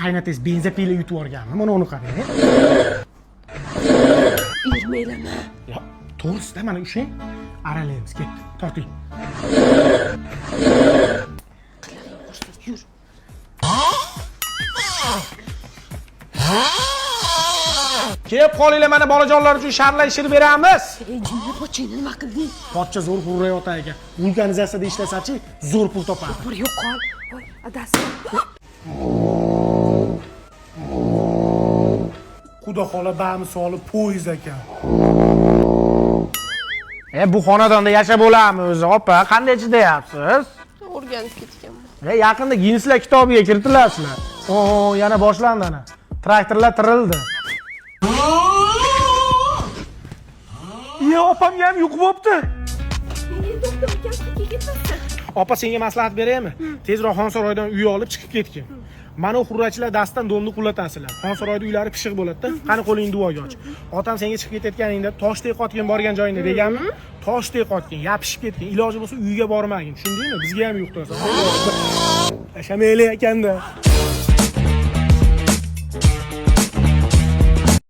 qaynotangiz benzapila yutib yuborganmi? Mana uni qarang. Irmaylama. Ya, to'g'risida mana ushang. Aralaymiz, ketdi. Torting. Qilaring qo'shsa yur. Kelib qolinglar, mana bolajonlar uchun sharlar ishirib beramiz. Jinni pochini nima qilding? Pochcha zo'r urayotgan ekan. Vulkanizatsiyada ishlasachi, zo'r pul topadi. Bir yo'qol. Voy, adasi. Xudo xola ba'mi solib poyez ekan. Bu xonadonda yashab bo'lamiz o'zi, opa. Qanday chidayapsiz? O'rganib ketganman. Yaqinda Ginslar kitobiga kiritilasizlar. Yana boshlandi ana. Traktorlar tirildi. Opam ham yo'q bo'pti. Doktor kasalga ketmasdan. Opa, senga maslahat beraymi? Tezroq Xonsaroydan uy olib chiqib ketgin. Mana xurrachilar dastidan donni qulatasizlar. Xonsaroyda uylari pishiq bo'ladi-da. Qani qo'lingni duoga och. Otam senga chiqib ketayotganingda toshdek qotgan borgan joyingda deganmi? Toshdek qotgan, yapishib ketgan. Iloji bo'lsa uyga bormagin. Tushundingmi? Bizga ham yo'q tursa. Tashamaylar ekanda.